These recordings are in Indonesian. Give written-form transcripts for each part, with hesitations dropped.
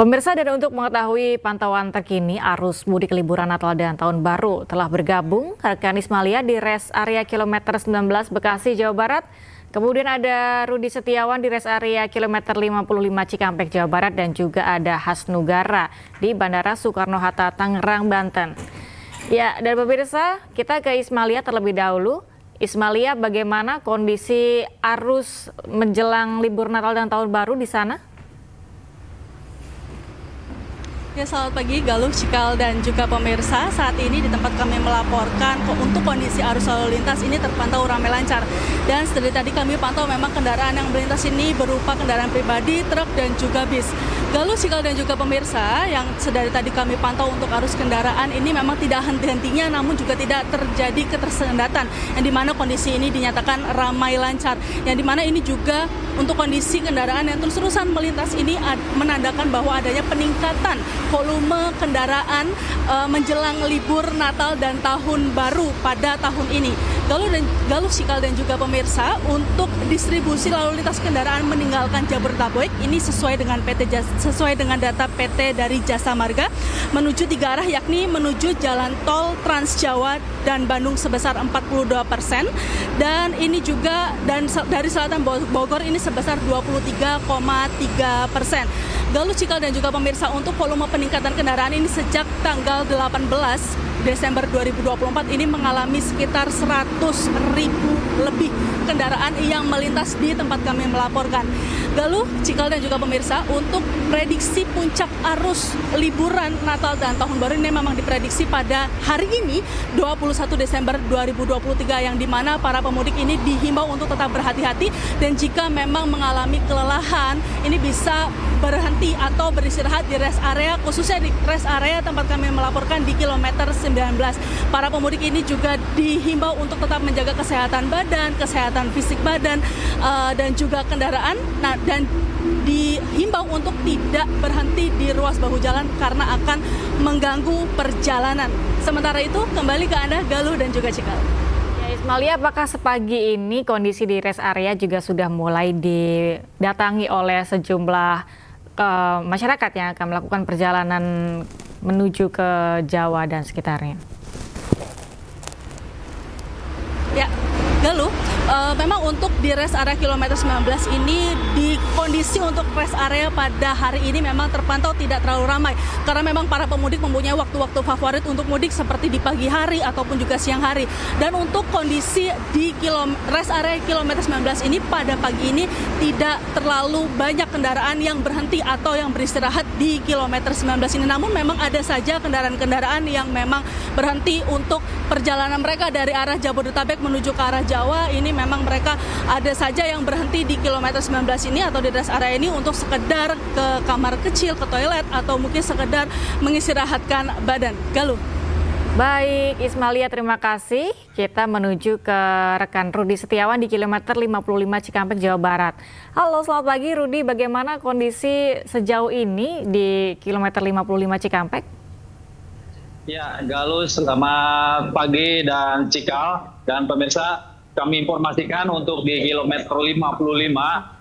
Pemirsa, dan untuk mengetahui pantauan terkini arus mudik liburan Natal dan Tahun Baru telah bergabung rekan Ismalia di rest area kilometer 19 Bekasi, Jawa Barat. Kemudian ada Rudi Setiawan di rest area kilometer 55 Cikampek, Jawa Barat, dan juga ada Hasnugara di Bandara Soekarno-Hatta, Tangerang, Banten. Ya, dan pemirsa, kita ke Ismalia terlebih dahulu. Ismalia, bagaimana kondisi arus menjelang libur Natal dan Tahun Baru di sana? Ya, selamat pagi Galuh, Cikal, dan juga pemirsa. Saat ini di tempat kami melaporkan untuk kondisi arus lalu lintas ini terpantau ramai lancar. Dan dari tadi kami pantau memang kendaraan yang melintas ini berupa kendaraan pribadi, truk, dan juga bis. Galuh, Cikal, dan juga pemirsa, yang sedari tadi kami pantau untuk arus kendaraan ini memang tidak henti-hentinya, namun juga tidak terjadi ketersendatan, yang dimana kondisi ini dinyatakan ramai lancar. Yang dimana ini juga untuk kondisi kendaraan yang terus-terusan melintas ini menandakan bahwa adanya peningkatan volume kendaraan menjelang libur Natal dan Tahun Baru pada tahun ini. Galuh, Cikal, dan juga pemirsa, untuk distribusi lalu lintas kendaraan meninggalkan Jabodetabek ini sesuai dengan data PT dari Jasa Marga menuju 3 arah, yakni menuju jalan tol Trans Jawa dan Bandung sebesar 42%, dan ini juga dari selatan Bogor ini sebesar 23,3%. Galuh, Cikal, dan juga pemirsa, untuk volume peningkatan kendaraan ini sejak tanggal 18 Desember 2024 ini mengalami sekitar 100.000 lebih kendaraan yang melintas di tempat kami melaporkan. Galuh, Cikal, dan juga pemirsa, untuk prediksi puncak arus liburan Natal dan Tahun Baru ini memang diprediksi pada hari ini 21 Desember 2023, yang dimana para pemudik ini dihimbau untuk tetap berhati-hati, dan jika memang mengalami kelelahan ini bisa berhenti atau beristirahat di rest area, khususnya di rest area tempat kami melaporkan di kilometer 19. Para pemudik ini juga dihimbau untuk tetap menjaga kesehatan badan, kesehatan fisik badan, dan juga kendaraan. Nah, dan dihimbau untuk tidak berhenti di ruas bahu jalan karena akan mengganggu perjalanan. Sementara itu, kembali ke Anda, Galuh, dan juga Cikal. Ya, Ismalia, apakah sepagi ini kondisi di rest area juga sudah mulai didatangi oleh sejumlah masyarakat yang akan melakukan perjalanan menuju ke Jawa dan sekitarnya? Ya, Galuh, memang untuk di rest area kilometer 19 ini, di kondisi untuk rest area pada hari ini memang terpantau tidak terlalu ramai, karena memang para pemudik mempunyai waktu-waktu favorit untuk mudik seperti di pagi hari ataupun juga siang hari. Dan untuk kondisi di rest area kilometer 19 ini pada pagi ini tidak terlalu banyak kendaraan yang berhenti atau yang beristirahat di kilometer 19 ini. Namun memang ada saja kendaraan-kendaraan yang memang berhenti untuk perjalanan mereka dari arah Jabodetabek menuju ke arah Jawa. Ini memang mereka ada saja yang berhenti di kilometer 19 ini atau di rest area ini untuk sekedar ke kamar kecil, ke toilet, atau mungkin sekedar mengistirahatkan badan. Galuh. Baik, Ismalia, terima kasih. Kita menuju ke rekan Rudi Setiawan di kilometer 55 Cikampek, Jawa Barat. Halo, selamat pagi Rudi. Bagaimana kondisi sejauh ini di kilometer 55 Cikampek? Ya, Galuh, selamat pagi dan Cikal dan pemirsa. Kami informasikan untuk di kilometer 55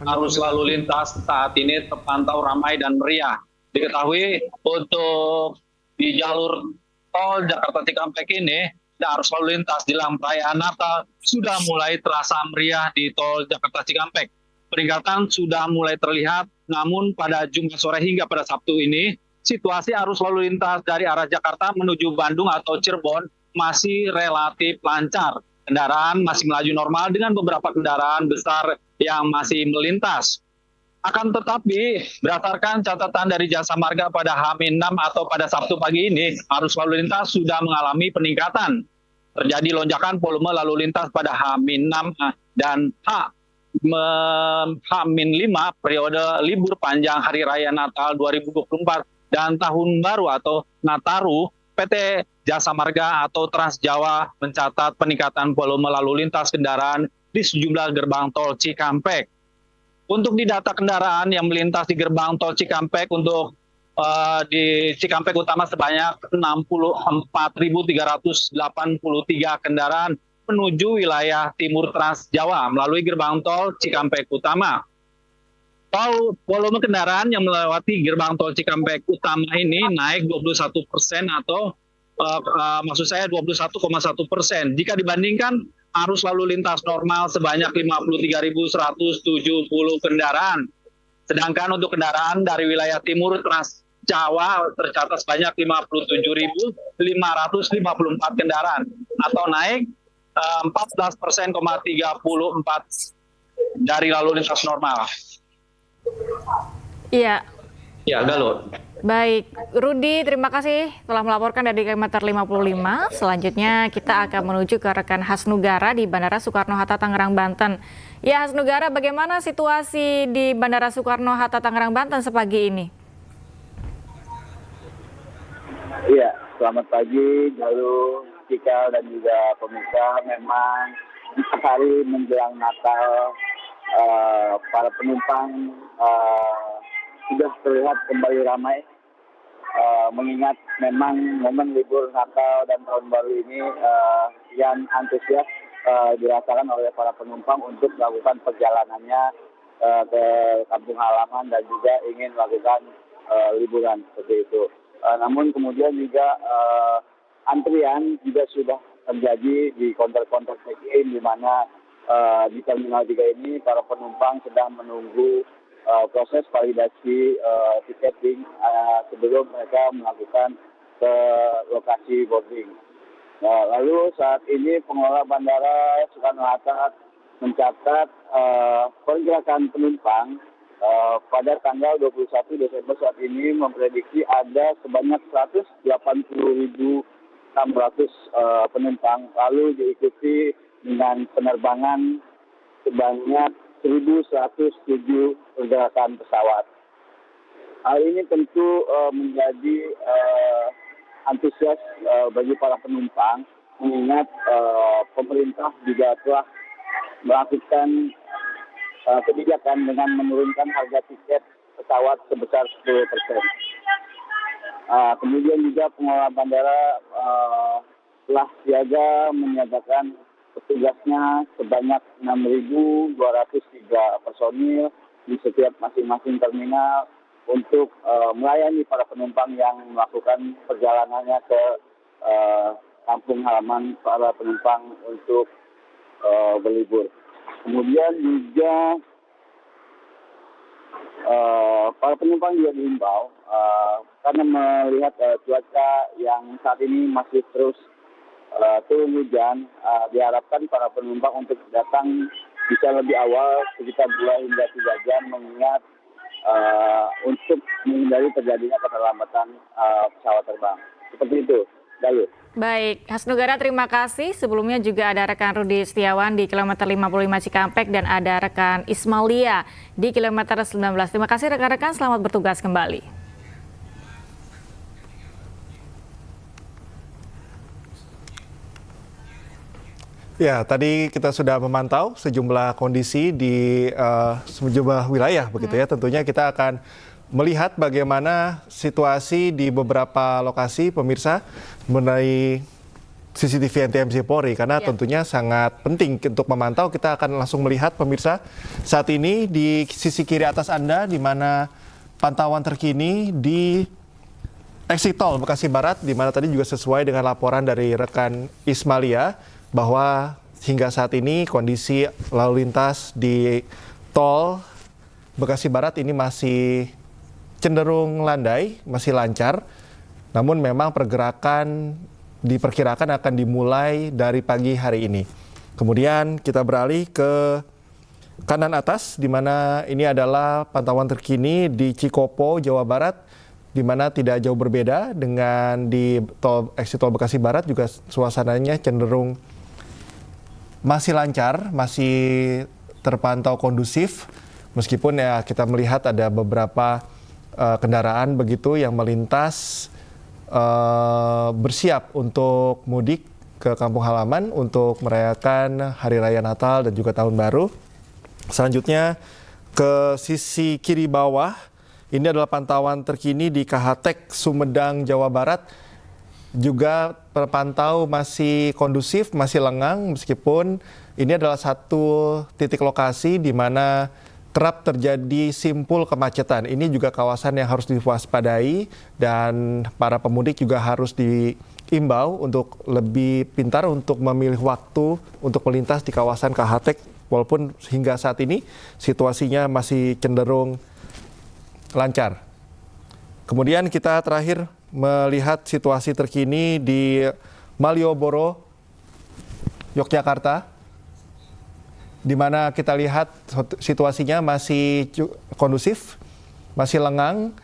arus lalu lintas saat ini terpantau ramai dan meriah. Diketahui untuk di jalur tol Jakarta Cikampek ini, arus lalu lintas jelang perayaan Natal sudah mulai terasa meriah di tol Jakarta Cikampek. Peningkatan sudah mulai terlihat, namun pada Jumat sore hingga pada Sabtu ini, situasi arus lalu lintas dari arah Jakarta menuju Bandung atau Cirebon masih relatif lancar. Kendaraan masih melaju normal dengan beberapa kendaraan besar yang masih melintas. Akan tetapi, berdasarkan catatan dari Jasa Marga pada H-6 atau pada Sabtu pagi ini, arus lalu lintas sudah mengalami peningkatan. Terjadi lonjakan volume lalu lintas pada H-6 dan H-5 periode libur panjang Hari Raya Natal 2024 dan Tahun Baru atau Nataru. PT Jasa Marga atau Trans Jawa mencatat peningkatan volume lalu lintas kendaraan di sejumlah gerbang tol Cikampek. Untuk di data kendaraan yang melintas di gerbang tol Cikampek untuk di Cikampek Utama sebanyak 64.383 kendaraan menuju wilayah timur Trans Jawa melalui gerbang tol Cikampek Utama. volume kendaraan yang melewati gerbang tol Cikampek Utama ini naik 21% atau maksud saya 21,1%. Jika dibandingkan arus lalu lintas normal sebanyak 53.170 kendaraan. Sedangkan untuk kendaraan dari wilayah timur Trans Jawa tercatat sebanyak 57.554 kendaraan atau naik 14,34% dari lalu lintas normal. Iya. Ya, Galuh. Baik, Rudi, terima kasih telah melaporkan dari kilometer 55. Selanjutnya kita akan menuju ke rekan Hasnugara di Bandara Soekarno-Hatta, Tangerang, Banten. Ya, Hasnugara, bagaimana situasi di Bandara Soekarno-Hatta, Tangerang, Banten sepagi ini? Iya, selamat pagi, Galuh, Cikal, dan juga pemirsa. Memang 4 hari menjelang Natal, para penumpang sudah terlihat kembali ramai, mengingat memang momen libur Natal dan Tahun Baru ini yang antusias dirasakan oleh para penumpang untuk melakukan perjalanannya ke kampung halaman dan juga ingin melakukan liburan seperti itu. Namun kemudian juga antrian juga sudah terjadi di counter-counter check-in, di mana di Terminal 3 ini para penumpang sedang menunggu proses validasi tiketing sebelum mereka melakukan ke lokasi boarding. Lalu saat ini pengelola Bandara Soekarno-Hatta mencatat pergerakan penumpang pada tanggal 21 Desember saat ini memprediksi ada sebanyak 180.600 penumpang, lalu diikuti dengan penerbangan sebanyak 1.107 pergerakan pesawat. Hal ini tentu menjadi antusias bagi para penumpang, mengingat pemerintah juga telah melakukan kebijakan dengan menurunkan harga tiket pesawat sebesar 10%. Kemudian juga pengelola bandara telah siaga menyiagakan petugasnya sebanyak 6.203 personil di setiap masing-masing terminal untuk melayani para penumpang yang melakukan perjalanannya ke kampung halaman para penumpang untuk berlibur. Kemudian juga para penumpang juga diimbau karena melihat cuaca yang saat ini masih terus turun hujan, diharapkan para penumpang untuk datang bisa lebih awal sekitar 2 hingga 3 jam, mengingat untuk menghindari terjadinya keterlambatan pesawat terbang. Seperti itu, Galuh. Baik, Hasnugara, terima kasih. Sebelumnya juga ada rekan Rudi Setiawan di kilometer 55 Cikampek dan ada rekan Ismalia di kilometer 19. Terima kasih rekan-rekan, selamat bertugas kembali. Ya, tadi kita sudah memantau sejumlah kondisi di sejumlah wilayah begitu ya. Tentunya kita akan melihat bagaimana situasi di beberapa lokasi pemirsa mengenai CCTV NTMC Polri, karena tentunya sangat penting untuk memantau. Kita akan langsung melihat pemirsa saat ini di sisi kiri atas Anda, di mana pantauan terkini di exit tol Bekasi Barat, di mana tadi juga sesuai dengan laporan dari rekan Ismalia bahwa hingga saat ini kondisi lalu lintas di tol Bekasi Barat ini masih cenderung landai, masih lancar. Namun memang pergerakan diperkirakan akan dimulai dari pagi hari ini. Kemudian kita beralih ke kanan atas, di mana ini adalah pantauan terkini di Cikopo, Jawa Barat, di mana tidak jauh berbeda dengan di exit tol Bekasi Barat, juga suasananya cenderung masih lancar, masih terpantau kondusif, meskipun ya kita melihat ada beberapa kendaraan begitu yang melintas bersiap untuk mudik ke kampung halaman untuk merayakan Hari Raya Natal dan juga Tahun Baru. Selanjutnya ke sisi kiri bawah, ini adalah pantauan terkini di KHTEK Sumedang, Jawa Barat. Juga terpantau masih kondusif, masih lengang, meskipun ini adalah satu titik lokasi di mana kerap terjadi simpul kemacetan. Ini juga kawasan yang harus diwaspadai dan para pemudik juga harus diimbau untuk lebih pintar untuk memilih waktu untuk melintas di kawasan KH-Tek, walaupun hingga saat ini situasinya masih cenderung lancar. Kemudian kita terakhir melihat situasi terkini di Malioboro, Yogyakarta, di mana kita lihat situasinya masih kondusif, masih lengang.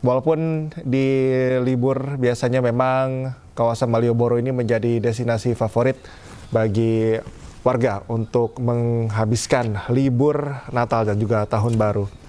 Walaupun di libur biasanya memang kawasan Malioboro ini menjadi destinasi favorit bagi warga untuk menghabiskan libur Natal dan juga Tahun Baru.